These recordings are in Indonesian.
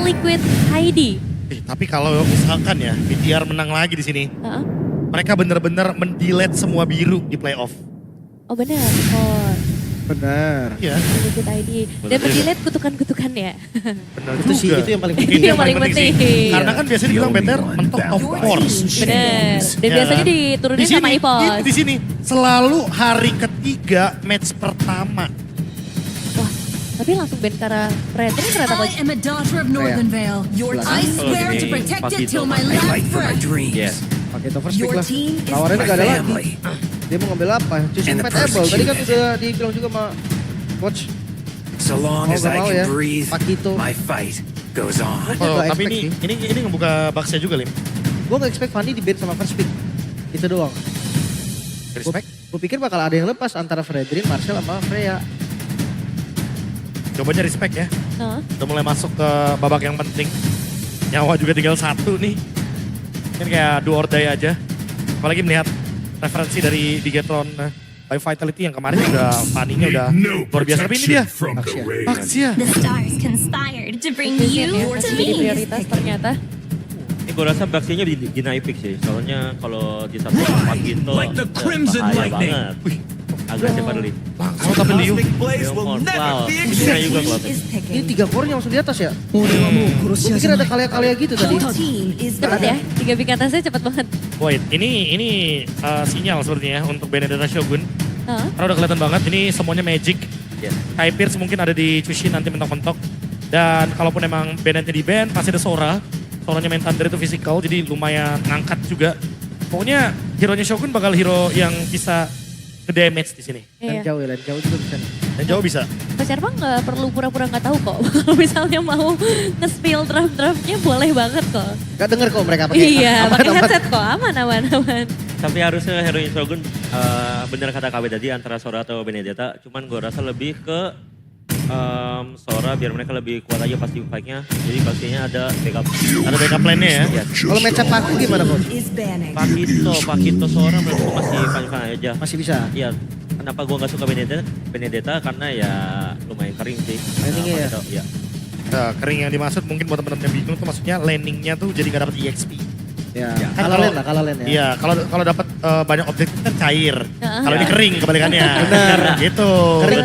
Liquid ID. Tapi kalau misalkan ya BTR menang lagi di sini, mereka bener-bener mendelete semua biru di playoff. Oh benar, oh Benar. Iya. Liquid ID. Dan mendelete kutukan-kutukan ya. Bener Itu sih, juga. itu yang paling penting. Itu yang paling penting. sih. Karena kan biasanya dibilang BTR mentok top force. Bener. Dan Ya biasanya kan? diturunin Di sini, sama Ipos. Di sini selalu hari ketiga match pertama. Wah, tapi langsung ban karena Fred ini ternyata I am a daughter of Northern Vale. I swear to protect it till my last breath. Yes. Pakai itu first pick Your lah. team is Tawarannya My gak ada lagi. family. Dia mau ngambil apa? Choosing And the pet able. person Tadi kan you udah dibilang juga sama coach. So long Mau as gak I mau can ya. breathe, Pakito. my fight goes on. Oh, Gak tapi expect ini ngebuka boxnya juga, Lim. Gue gak expect Fanny di ban sama first pick. Itu doang. Respect. Gue pikir bakal ada yang lepas antara Fredrin, Marcel sama Freya. Coba aja respect ya. Udah mulai masuk ke babak yang penting. Nyawa juga tinggal satu nih. Ini kayak do or die aja. Apalagi melihat referensi dari Bigetron by Vitality yang kemarin udah Fanny-nya udah luar biasa. Tapi ini dia. Baxia. The stars conspired to bring Vincent you ya, to masih jadi me. prioritas ternyata. Ini gue rasa baksinya di naik pick sih, soalnya kalau di satu tempat gitu Like the Crimson bahaya Lightning. banget. Agresif early. Langsung tapi Liu. Bisa juga Cloud. is Ini picking. 3 core langsung di atas ya? Gue pikir ada kalya-kalya gitu tadi. Your team is Cepet ya, 3 pick atasnya cepet banget. Wait, ini sinyal sepertinya untuk Benedetta Shogun. Hah? Karena udah kelihatan banget ini semuanya magic. Yes. Kai Pierce mungkin ada di Chushin nanti mentok-mentok. Dan kalaupun emang bandnya di band, pasti ada Sora. Soranya main Thunder itu physical, jadi lumayan ngangkat juga. Pokoknya hero-nya Shogun bakal hero yang bisa nge-damage di sini. Dan Iya. jauh ya, dan jauh juga bisa. Dan jauh bisa. Coach Erpang nggak perlu pura-pura nggak tahu kok. Kalau misalnya mau nge-spill draft-draftnya boleh banget kok. Gak denger kok mereka pakai. Iya, aman, pakai aman. headset kok, aman. Tapi harusnya hero Shogun bener kata KB tadi antara Sora atau Benedetta, cuman gue rasa lebih ke Sora biar mereka lebih kuat aja pasti fight-nya. Jadi pastinya ada backup. Ada backup plan-nya ya. Iya. Kalau match up aku gimana coach? is banning. Pakito Sora menurut gue masih fine-fine aja. Masih bisa. Iya, kenapa gue gak suka Benedetta karena ya lumayan kering sih. Landingnya ya? Pakito, iya. Nah, kering yang dimaksud mungkin buat teman-teman yang bingung tuh maksudnya landingnya tuh jadi gak dapet EXP. Ya, Ya. Kan kalah lane ya. Iya, kalau dapat banyak objektif kan cair. Heeh. Kalau ini kering kebalikannya. Benar. Gitu. Kering.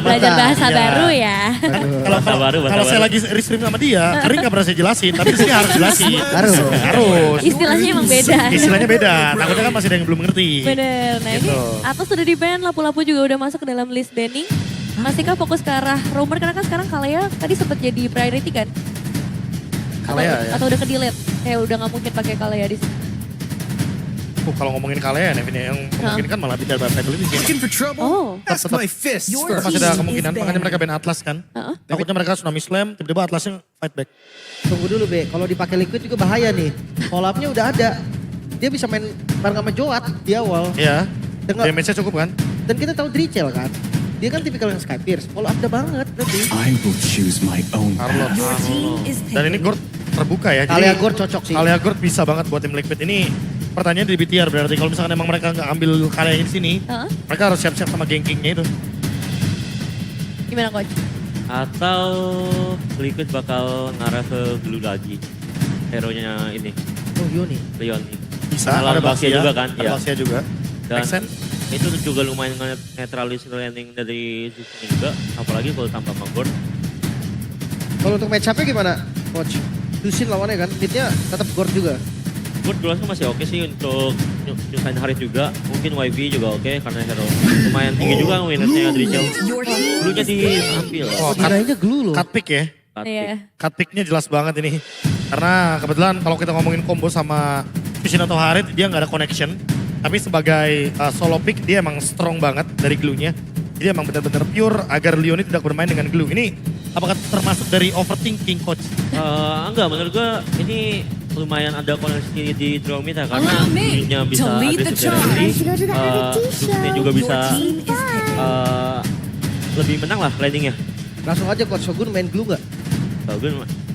Belajar Betul. bahasa Iya. baru ya. Kalau Bahasa baru, bahasa kalau saya baru. lagi restream sama dia, kering gak pernah saya jelasin, tapi di sini harus jelasin. Harus. Istilahnya emang beda. Istilahnya beda. Takutnya kan masih ada yang belum ngerti. Bener, nah ini Gitu. Atos sudah di ban, Lapu-Lapu juga udah masuk ke dalam list banning. Masihkah fokus ke arah Roamer karena kan sekarang Kalea tadi sempat jadi priority kan? Kalea ya. Atau udah ke delete? Kayak udah gak mungkin pakai Kalea di sini. Kalau ngomongin Kalea Nevin ya, yang memungkinkan malah bicara Battle di sini. Looking for trouble? Oh. Ask my fists Your first. Masih ada team kemungkinan, is makanya mereka banned. ban Atlas kan. Heeh. Takutnya mereka tsunami slam, tiba-tiba Atlasnya fight back. Tunggu dulu Be, kalau dipakai liquid juga bahaya nih. Follow-up-nya udah ada. Dia bisa main bareng sama Joat di awal. Iya, Tengok. damage-nya cukup kan. Dan kita tahu Drichel kan. Dia kan tipikal yang Sky Pierce. Follow-up udah banget nanti. I will choose my own Carlos. path. Your team is Dan ini picking. Gord terbuka ya. Kalea Gord cocok sih. Kalea Gord bisa banget buat tim Liquid ini. Pertanyaan dari BTR berarti kalau misalkan emang mereka nggak ambil Kalea di sini, Heeh. mereka harus siap-siap sama gankingnya itu. Gimana coach? Atau Liquid bakal ngarah ke Glue lagi. Hero-nya ini, Oh Yoni. Leon ini. Bisa, Lawan ada Baxia juga kan, Ada iya. Baxia juga. Dan Make sense? itu juga lumayan netralisir landing dari Zusin juga. Apalagi kalau tambah Magor. Kalau untuk match up-nya gimana coach? Dusin lawannya kan, hitnya tetap Gord juga. Gord gue rasa masih oke sih untuk nyusahin Harit juga. Mungkin YV juga oke karena hero lumayan tinggi juga winnernya Drichel. Your team Dulunya is picking. diambil. Oh, Kirainnya glue loh. cut pick ya. Iya. Cut pick-nya jelas banget ini. Karena kebetulan kalau kita ngomongin combo sama Fusion atau Harit, dia nggak ada connection. Tapi sebagai solo pick, dia emang strong banget dari glue-nya. Jadi emang benar-benar pure agar Leon ini tidak bermain dengan glue. Ini apakah termasuk dari overthinking coach? Enggak, menurut gue ini lumayan ada koneksi di Dromita karena Allow me dulunya bisa to lead the agresif charge. dari Let's go to the Arctic Zusinnya show. juga bisa Your team is picking. lebih menang lah landingnya. Langsung aja coach Shogun main glue gak? Kalau gue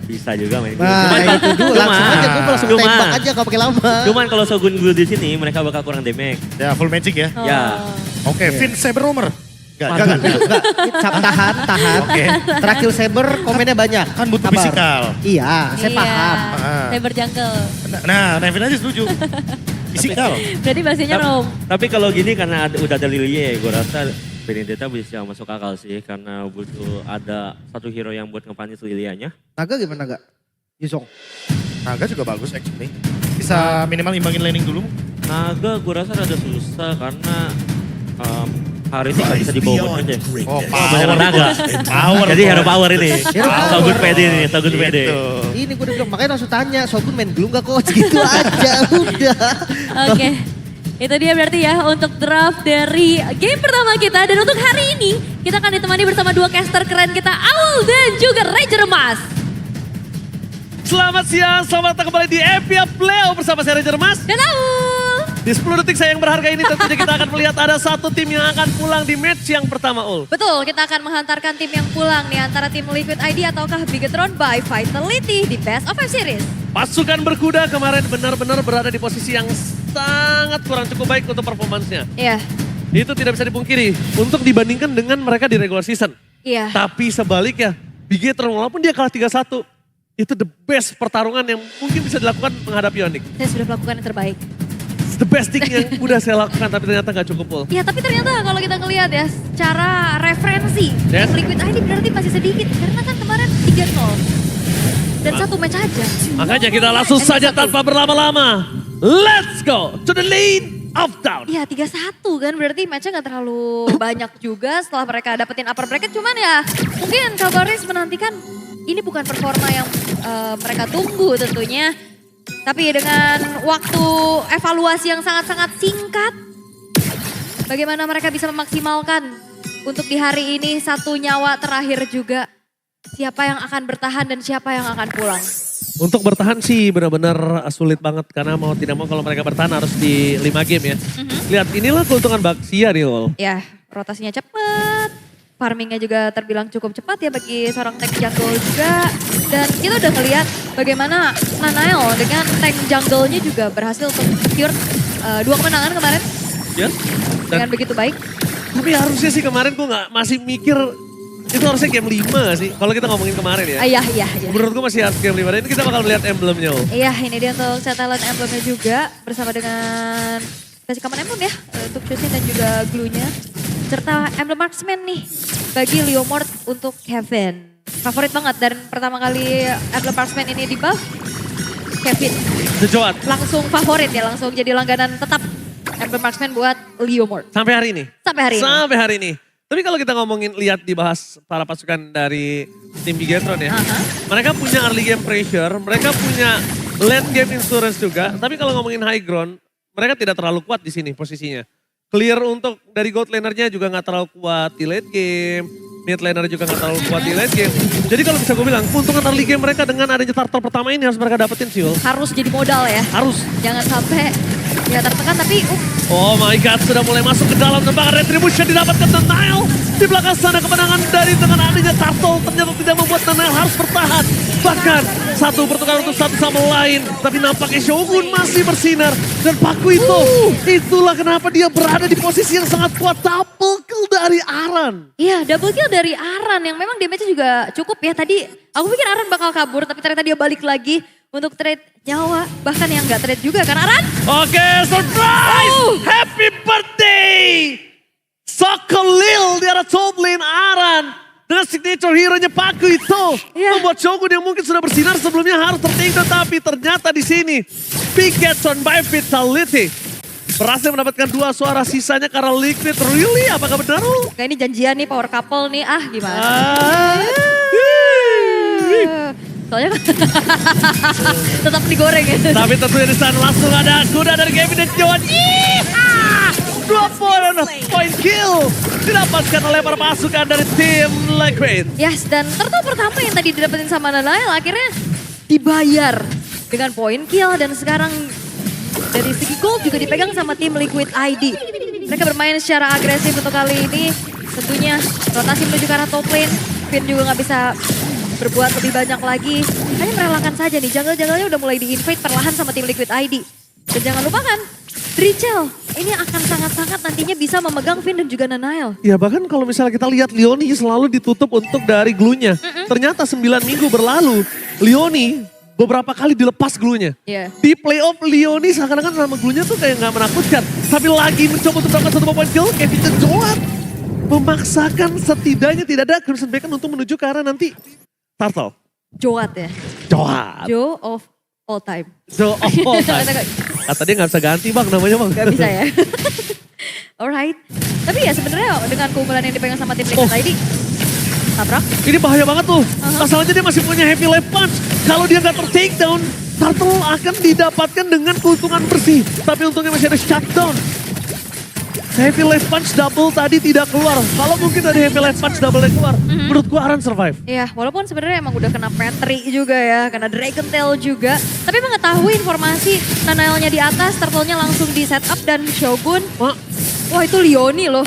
bisa juga main glue. Nah itu dulu langsung aja gue langsung Cuma- tembak aja kalau pakai lama. Cuman kalau Shogun glue di sini mereka bakal kurang damage. Ya full magic ya. Oh. Ya. Oke, Iya. Vin Saber Roamer. Enggak. Tahan. Oke. Terakhir Saber komennya banyak. Kan butuh Sabar. fisikal. Iya, saya paham. Saber jungle. Nah, Nevin aja setuju. Fisikal. Berarti bahasanya Rom. Tapi kalau gini karena udah ada Lilia, gue rasa Benedetta bisa masuk akal sih. Karena butuh ada satu hero yang buat ngepanis Lilianya. Naga gimana Naga? Yusong. Naga juga bagus actually. Bisa minimal imbangin laning dulu. Naga gue rasa rada susah karena hari ini gak bisa dibawa aja. Oh, Banyak naga. Power. Jadi hero power ini. Hero power. Togun pede nih, Togun pede. Gitu. Ini gue udah bilang, makanya langsung tanya, Shogun main glue gak coach? Gitu aja, udah. Oke. Itu dia berarti ya untuk draft dari game pertama kita. Dan untuk hari ini kita akan ditemani bersama dua caster keren kita, Aul dan juga Ranger Emas. Selamat siang, selamat datang kembali di Epia Play bersama saya Ranger Emas. Dan Aul. Di 10 detik saya yang berharga ini tentunya kita akan melihat ada satu tim yang akan pulang di match yang pertama, Ul. Betul, kita akan menghantarkan tim yang pulang nih antara tim Liquid ID ataukah Bigetron by Vitality di Best of 5 Series. Pasukan berkuda kemarin benar-benar berada di posisi yang sangat kurang cukup baik untuk performansnya. Iya, Itu tidak bisa dipungkiri untuk dibandingkan dengan mereka di regular season. iya. Tapi sebaliknya, Bigetron walaupun dia kalah 3-1, itu the best pertarungan yang mungkin bisa dilakukan menghadapi Onyx. Saya sudah melakukan yang terbaik. The best thing yang udah saya lakukan tapi ternyata gak cukup, Ul. Ya tapi ternyata kalau kita ngelihat ya secara referensi Yes. Liquid ID berarti masih sedikit karena kan kemarin 3-0 dan satu match aja. Makanya kita langsung saja tanpa berlama-lama. Let's go to the lane of down. Iya 3-1 kan berarti matchnya gak terlalu banyak juga setelah mereka dapetin upper bracket. Cuman ya mungkin Cabarets menantikan ini bukan performa yang mereka tunggu tentunya. Tapi dengan waktu evaluasi yang sangat-sangat singkat, bagaimana mereka bisa memaksimalkan untuk di hari ini satu nyawa terakhir juga. Siapa yang akan bertahan dan siapa yang akan pulang. Untuk bertahan sih benar-benar sulit banget karena mau tidak mau kalau mereka bertahan harus di 5 game ya. Lihat inilah keuntungan Baxia nih, Ul. Ya rotasinya cepet. Farmingnya juga terbilang cukup cepat ya bagi seorang tank jungle juga. Dan kita udah ngeliat bagaimana Nanael dengan tank jungle-nya juga berhasil untuk secure 2 kemenangan kemarin. Ya. Dengan Dan, begitu baik. tapi harusnya sih kemarin gue masih mikir itu harusnya game 5 sih. Kalau kita ngomongin kemarin ya. Iya. Menurut gue masih harus game 5. Dan ini kita bakal lihat emblemnya, Ul. Iya ini dia untuk set talent emblemnya juga. Bersama dengan basic common emblem ya. Untuk Chusin dan juga glue-nya. Serta emblem marksman nih bagi Leomord untuk Kevin. Favorit banget dan pertama kali emblem marksman ini di buff, Kevin Sejoat. langsung favorit ya, langsung jadi langganan tetap emblem marksman buat Leomord. Sampai hari ini. Sampai hari ini. Sampai hari ini. Tapi kalau kita ngomongin, lihat dibahas para pasukan dari tim Bigetron ya. Mereka punya early game pressure, mereka punya late game insurance juga. Tapi kalau ngomongin high ground, mereka tidak terlalu kuat di sini posisinya. Clear untuk dari gold lanernya juga gak terlalu kuat di late game. Mid laner juga gak terlalu kuat di late game. Jadi kalau bisa gue bilang, keuntungan early game mereka dengan adanya turtle pertama ini harus mereka dapetin sih, Ul. Harus jadi modal ya. Harus. Jangan sampai ya tertekan tapi Oh my god, sudah mulai masuk ke dalam tembakan retribution didapatkan Nanael. Di belakang sana kemenangan dari dengan adanya turtle ternyata tidak membuat Nanael harus bertahan. Bahkan satu bertukar untuk satu sama lain. Tapi nampaknya Shogun masih bersinar. Dan Paku itu, itulah kenapa dia berada di posisi yang sangat kuat. Double kill dari Aran. iya double kill dari Aran yang memang damage-nya juga cukup ya. Tadi aku pikir Aran bakal kabur tapi ternyata dia balik lagi untuk trade nyawa. Bahkan yang gak trade juga kan Aran. Oke, surprise! Happy birthday! Sokolil di arah top lane Aran. Dengan signature hero-nya Paku itu. Iya. Membuat Shogun yang mungkin sudah bersinar sebelumnya harus tertinggal. Tapi ternyata di sini, Bigetron by Vitality berhasil mendapatkan 2 suara sisanya karena Liquid. Really? Apakah benar? Kayak ini janjian nih power couple nih gimana. Soalnya tetap digoreng ya. Tapi tentunya di sana langsung ada kuda dari Kevin dan Johan. 2 point kill didapatkan oleh para pasukan dari tim Liquid. Yes, dan turtle pertama yang tadi didapetin sama Nanael akhirnya dibayar dengan point kill dan sekarang dari segi gold juga dipegang sama tim Liquid ID. Mereka bermain secara agresif untuk kali ini. Tentunya rotasi menuju ke arah top lane. Finn juga nggak bisa berbuat lebih banyak lagi. Hanya merelakan saja nih, jungle-junglenya udah mulai di-invade perlahan sama tim Liquid ID. Dan jangan lupakan, Rachel, ini akan sangat-sangat nantinya bisa memegang Finn dan juga Nanael. Ya bahkan kalau misalnya kita lihat Leoni selalu ditutup untuk dari glue-nya. Ternyata 9 minggu berlalu, Leoni beberapa kali dilepas glue-nya. Iya. Di playoff Leoni seakan-akan nama glue-nya tuh kayak gak menakutkan. Tapi lagi mencoba untuk mendapatkan 1 point kill, Kevin The Joat memaksakan setidaknya tidak ada Crimson Bacon untuk menuju ke arah nanti Turtle. Joat ya. Joat. Joe of all time. Joe of all time. Kata dia gak bisa ganti bang namanya bang. Gak bisa ya. Alright. Tapi ya sebenarnya dengan keunggulan yang dipegang sama tim Liquid ID, tabrak. Ini bahaya banget tuh. Masalahnya dia masih punya heavy life punch. Kalau dia gak ter-takedown, Turtle akan didapatkan dengan keuntungan bersih. Tapi untungnya masih ada shutdown. Heavy life punch double tadi tidak keluar. Kalau mungkin ada heavy life punch double yang keluar, menurut gua Aran survive. Iya, walaupun sebenarnya emang udah kena Petri juga ya, kena Dragon Tail juga. Tapi mengetahui informasi Nanaelnya di atas, Turtle-nya langsung di setup dan Shogun. Mak, Wah itu Leoni loh.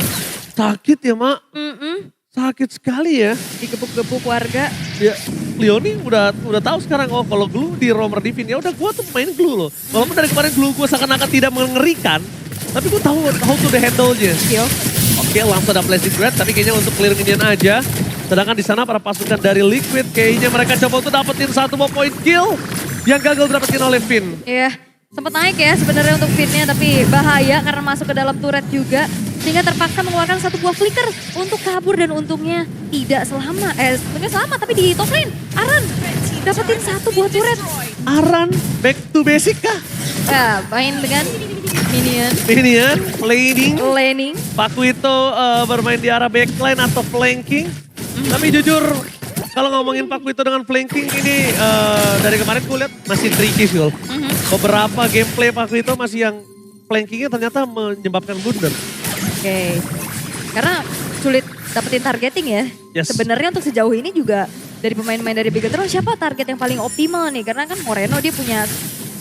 sakit ya mak. Sakit sekali ya. Digebuk-gebuk warga. Ya, Leoni udah tahu sekarang oh kalau glue di Romer Divine ya udah gua tuh main glue loh. Walaupun dari kemarin glue gua seakan-akan tidak mengerikan, tapi gue tahu how to the handle-nya. Yo. Oke, langsung ada Blazing Grad, tapi kayaknya untuk clear minion aja. Sedangkan di sana para pasukan dari Liquid kayaknya mereka coba untuk dapetin 1 more point kill yang gagal dapetin oleh Finn. Iya, sempat naik ya sebenarnya untuk Finn-nya, tapi bahaya karena masuk ke dalam turret juga. Sehingga terpaksa mengeluarkan 1 buah flicker untuk kabur dan untungnya tidak selamat. Sebenarnya selamat tapi di top lane. Aran dapetin 1 buah turret. Aran, back to basic kah? Ya, main dengan minion, Minion, laning. laning. Pakuito bermain di arah backline atau flanking. Tapi jujur, kalau ngomongin Pakuito dengan flanking ini dari kemarin gue lihat masih tricky sih. Beberapa gameplay Pakuito masih yang flankingnya ternyata menyebabkan blunder. Oke, karena sulit dapetin targeting ya. Yes. Sebenarnya untuk sejauh ini juga dari pemain-pemain dari Bigetron siapa target yang paling optimal nih? Karena kan Moreno dia punya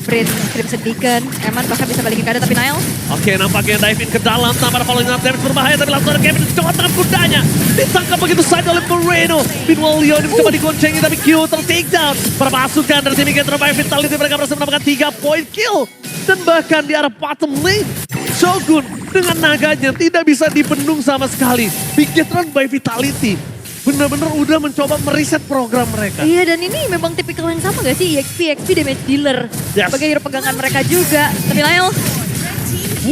Crimson Beacon, Eman bahkan bisa balikin keadaan tapi Nile. Oke, nampaknya dive in ke dalam tanpa ada following up damage berbahaya, tapi langsung ada Kevin coba tangan kudanya. Ditangkap begitu saja oleh Moreno. Meanwhile Leon mencoba digoncengi tapi Q ter-take down. Para pasukan dari tim Bigetron by Vitality mereka berhasil mendapatkan 3 point kill. Dan bahkan di arah bottom lane, Shogun dengan naganya tidak bisa dibendung sama sekali. Bigetron by Vitality benar-benar udah mencoba meriset program mereka. Iya dan ini memang tipikal yang sama gak sih? EXP damage dealer. Yes. Sebagai hero pegangan mereka juga. Tapi Nile,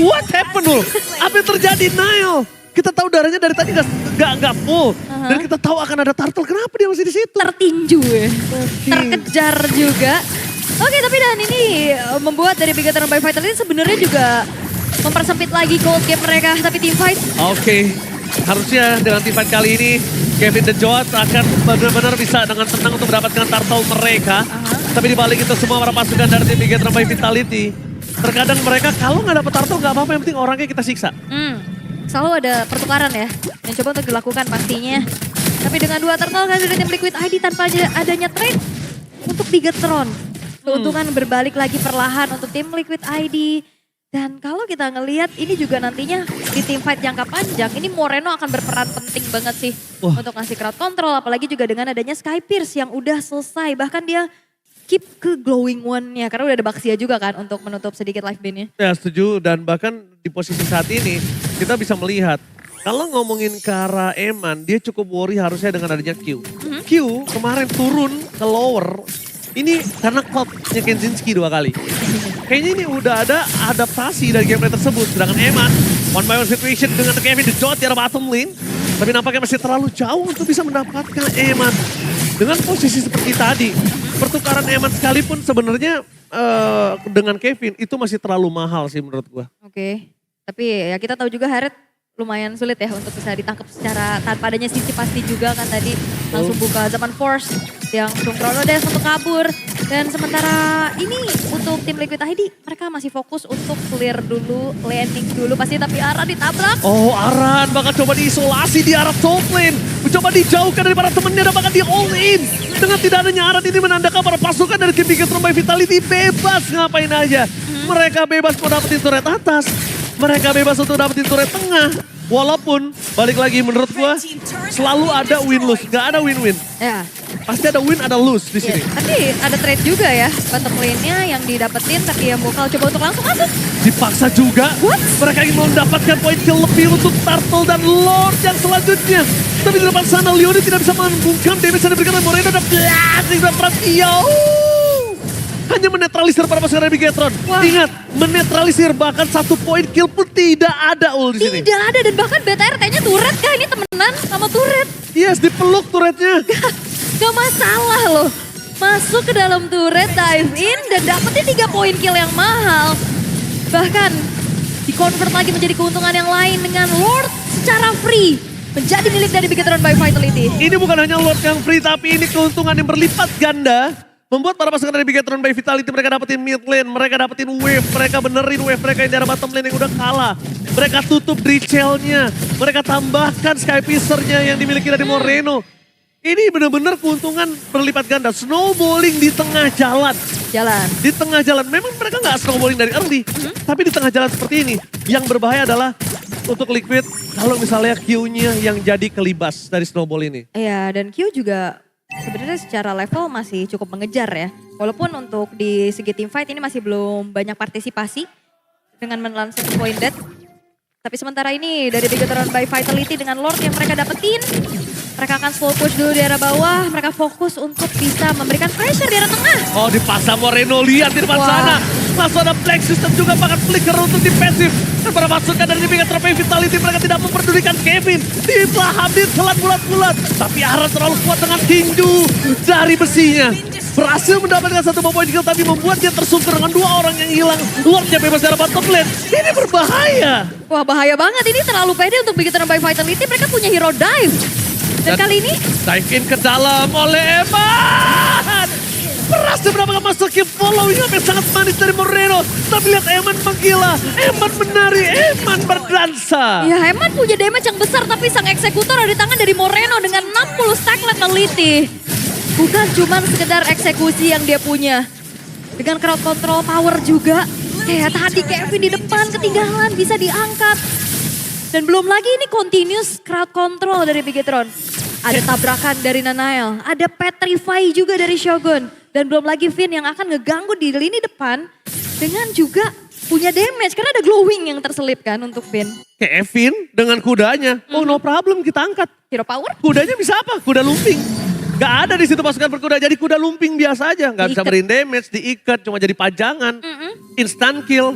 What happened loh? Apa yang terjadi Nile? Kita tahu darahnya dari tadi nggak full. Dan kita tahu akan ada turtle. Kenapa dia masih di situ? tertinju ya. Terkejar juga. Oke tapi dan ini membuat dari Bigetron by Vitality sebenarnya juga mempersempit lagi gold gap mereka. Tapi team fight. Oke, harusnya dengan team fight kali ini Kevin The Joat akan benar-benar bisa dengan tenang untuk mendapatkan turtle mereka. Tapi dibalik itu semua para pasukan dari tim Bigetron by Vitality, terkadang mereka kalau nggak dapat turtle nggak apa-apa, yang penting orangnya kita siksa. Selalu ada pertukaran ya, yang coba untuk dilakukan pastinya. Tapi dengan 2 turtle kan dari tim Liquid ID tanpa adanya trade untuk Bigetron. Keuntungan berbalik lagi perlahan untuk tim Liquid ID. Dan kalau kita ngelihat ini juga nantinya di tim fight jangka panjang, ini Moreno akan berperan penting banget sih untuk ngasih crowd control. Apalagi juga dengan adanya Sky Pierce yang udah selesai. Bahkan dia keep ke glowing one-nya karena udah ada Baxia juga kan untuk menutup sedikit life bin-nya. Ya setuju, dan bahkan di posisi saat ini kita bisa melihat kalau ngomongin ke arah Eman, dia cukup worry harusnya dengan adanya Q. Q kemarin turun ke lower, ini karena cloud-nya Kenzinski 2 kali. Kayaknya ini udah ada adaptasi dari gameplay tersebut. Sedangkan Eman, 1-by-1 situation dengan Kevin The Joat di arah bottom lane. Tapi nampaknya masih terlalu jauh untuk bisa mendapatkan Eman. Dengan posisi seperti tadi, pertukaran Eman sekalipun sebenarnya dengan Kevin itu masih terlalu mahal sih menurut gua. Oke, tapi ya kita tahu juga Harit lumayan sulit ya untuk bisa ditangkap secara tanpa adanya sisi pasti juga kan tadi. Langsung buka Zaman Force yang Chronodes untuk kabur. Dan sementara ini untuk tim Liquid ID mereka masih fokus untuk clear dulu, landing dulu pasti tapi Aran ditabrak. Oh Aran bakal coba diisolasi di arah top lane. Mencoba dijauhkan dari para temennya dan bakal di all in. Dengan tidak adanya Aran ini menandakan para pasukan dari tim Bigetron by Vitality bebas ngapain aja. Mereka bebas mau dapetin turret atas. Mereka bebas untuk dapetin turret tengah. Walaupun balik lagi menurut gua selalu ada win-lose, gak ada win-win. Ya, Pasti ada win, ada lose di Ya, sini. tapi ada trade juga ya, bottom lane-nya yang didapetin tapi yang bakal coba untuk langsung masuk. Dipaksa juga. What? Mereka ingin mendapatkan poin kill lebih untuk Turtle dan Lord yang selanjutnya. Tapi di depan sana Leoni tidak bisa membungkam damage yang diberikan oleh Moreno dan Blazing dan Prasetyo. Hanya menetralisir para pasukan dari Bigetron. Wah. Ingat, menetralisir bahkan 1 poin kill pun tidak ada di sini. Tidak ada dan bahkan BTRT-nya turret kah ini temenan sama turret. Yes, dipeluk turretnya. Gak masalah loh. Masuk ke dalam turret, dive in dan dapetin 3 poin kill yang mahal. Bahkan di-convert lagi menjadi keuntungan yang lain dengan Lord secara free. Menjadi milik dari Bigetron by Vitality. Ini bukan hanya Lord yang free, tapi ini keuntungan yang berlipat ganda. Membuat para pasukan dari Bigetron by Vitality mereka dapetin mid lane, mereka dapetin wave, mereka benerin wave mereka yang di arah bottom lane yang udah kalah. Mereka tutup Drichel-nya, mereka tambahkan Skypisser-nya yang dimiliki dari Moreno. Ini benar-benar keuntungan berlipat ganda, snowballing di tengah jalan. Di tengah jalan, memang mereka nggak snowballing dari early, tapi di tengah jalan seperti ini. Yang berbahaya adalah untuk Liquid, kalau misalnya Q-nya yang jadi kelibas dari snowball ini. Iya, dan Q juga sebenarnya secara level masih cukup mengejar ya. Walaupun untuk di segi team fight ini masih belum banyak partisipasi dengan menelan 1 point dead. Tapi sementara ini dari Bigetron by Vitality dengan Lord yang mereka dapetin. Mereka akan slow push dulu di arah bawah. Mereka fokus untuk bisa memberikan pressure di arah tengah. Oh, dipaksa Moreno, lihat di depan Wah. sana. Langsung ada flag system juga, bahkan flicker untuk defensif. Dan para pasukan dari Bigetron by Vitality mereka tidak memperdulikan Kevin. Tiba Habib telat bulat-bulat. Tapi Ara terlalu kuat dengan tinju dari besinya. Berhasil mendapatkan 1 poin kill tapi membuat dia tersungkur dengan 2 orang yang hilang. Lordnya bebas dari bottom lane. Ini berbahaya. Wah bahaya banget, ini terlalu pede untuk Bigetron by Vitality. Mereka punya hero dive. Dan kali ini Dive in ke dalam oleh Eman. Berhasil mendapatkan masukin following up yang sangat manis dari Moreno. Tapi lihat Eman menggila, Eman menari, Eman berdansa. ya Eman punya damage yang besar tapi sang eksekutor ada di tangan dari Moreno dengan 60 stack lethality. Bukan cuma sekedar eksekusi yang dia punya. Dengan crowd control power juga. Kayak tadi Kevin di depan ketinggalan bisa diangkat. Dan belum lagi ini continuous crowd control dari Bigetron. Ada tabrakan dari Nanael, ada Petrify juga dari Shogun. Dan belum lagi Finn yang akan ngeganggu di lini depan dengan juga punya damage. Karena ada glowing yang terselip kan untuk Finn. Kevin dengan kudanya, oh no problem kita angkat. Hero power? Kudanya bisa apa? Kuda lumping. Gak ada di situ pasukan berkuda, jadi kuda lumping biasa aja. Gak bisa Diikat. beri damage, diikat, cuma jadi pajangan. Instant kill.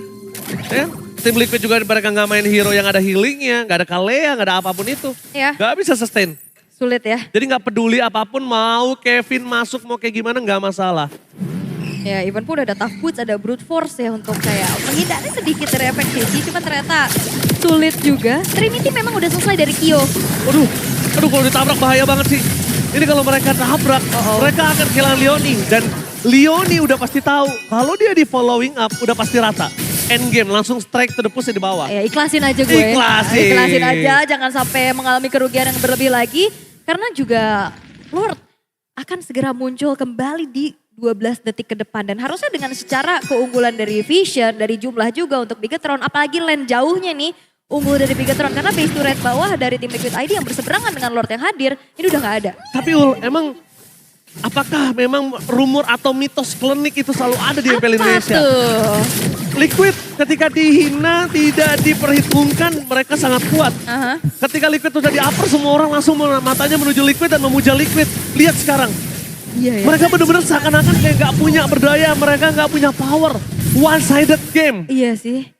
Ya. Tim Liquid juga mereka gak main hero yang ada healingnya, gak ada Kalea, gak ada apapun itu. Ya, Gak bisa sustain. sulit ya. Jadi gak peduli apapun, mau Kevin masuk, mau kayak gimana gak masalah. Ya, even pun ada tough boots, ada brute force ya untuk kayak menghindari sedikit dari efek CC. Cuma ternyata sulit juga. Trinity memang udah selesai dari Kyo. Aduh kalau ditabrak bahaya banget sih. Ini kalau mereka tabrak, mereka akan kehilangan Leoni. Dan Leoni udah pasti tahu, kalau dia di following up udah pasti rata. Endgame langsung strike to the push di bawah. Ya, ikhlasin aja gue. Ikhlasin. Ikhlasin aja, jangan sampai mengalami kerugian yang berlebih lagi. Karena juga Lord akan segera muncul kembali di 12 detik ke depan. Dan harusnya dengan secara keunggulan dari Vision, dari jumlah juga untuk Bigetron. Apalagi lane jauhnya nih, unggul dari Bigetron. Karena base turret bawah dari tim Liquid ID yang berseberangan dengan Lord yang hadir, ini udah gak ada. Tapi Ul, emang apakah memang rumor atau mitos klinik itu selalu ada di MPL Indonesia? tuh? Liquid ketika dihina tidak diperhitungkan mereka sangat kuat. Aha. Ketika Liquid sudah di-upper semua orang langsung matanya menuju Liquid dan memuja Liquid. Lihat sekarang. Iya ya. Mereka benar-benar seakan-akan kayak gak punya berdaya, mereka gak punya power. One-sided game. Iya sih.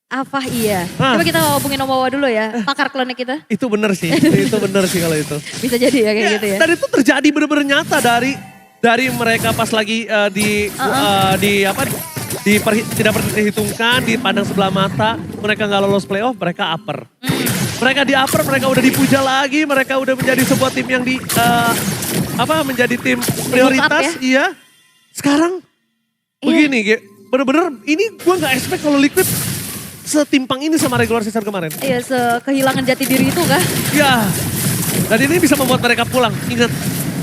Apa iya? Hah. Coba kita hubungin Om Wawa dulu ya, pakar klinik kita. Itu benar sih, itu benar sih kalau itu. Bisa jadi ya kayak gitu ya. Dan itu terjadi benar-benar nyata dari mereka pas lagi tidak diperhitungkan, dipandang sebelah mata, mereka nggak lolos playoff, mereka upper. Mereka di upper, mereka udah dipuja lagi, mereka udah menjadi sebuah tim yang menjadi tim prioritas, iya. Sekarang begini, bener-bener ini gue nggak expect kalau Liquid setimpang ini sama regular season kemarin. Iya, kehilangan jati diri itu kah? Ya, dan ini bisa membuat mereka pulang. Ingat,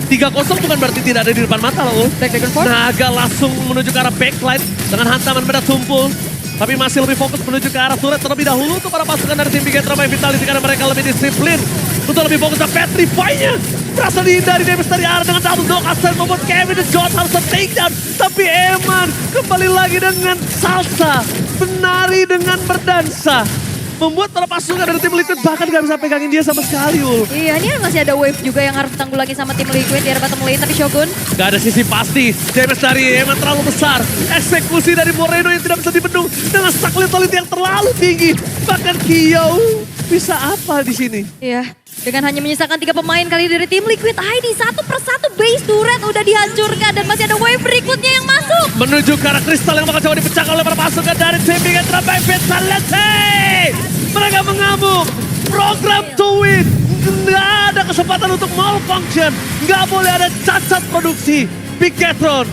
3-0 bukan berarti tidak ada di depan mata loh. Back and forth. Naga langsung menuju ke arah backline dengan hantaman beda tumpul. Tapi masih lebih fokus menuju ke arah turret terlebih dahulu untuk para pasukan dari tim Bigetron by Vitality karena mereka lebih disiplin. Untuk lebih fokus ke Petrify-nya. Berhasil dihindari damage dari arah dengan satu dok asal membuat Kevin dan John harus takedown. Tapi Eman kembali lagi dengan salsa. Menari dengan berdansa. Membuat para pasukan dari tim Liquid bahkan gak bisa pegangin dia sama sekali, Ul. Iya, ini masih ada wave juga yang harus ditanggulangi sama tim Liquid di arah bottom lane. Tapi Shogun, Gak ada sisi pasti. Damage dari Eman terlalu besar. Eksekusi dari Moreno yang tidak bisa dibendung. Dengan stack lethality yang terlalu tinggi. Bahkan Kyo bisa apa di sini? iya. Dengan hanya menyisakan 3 pemain kali dari tim Liquid ID, satu persatu base turret udah dihancurkan. Dan masih ada wave berikutnya yang masuk. Menuju ke arah kristal yang bakal coba dipecahkan oleh para pasukan dari tim Bigetron by Vitality. Mereka mengamuk. Program to win. Nggak ada kesempatan untuk malfunction. Nggak boleh ada cacat produksi. Bigetron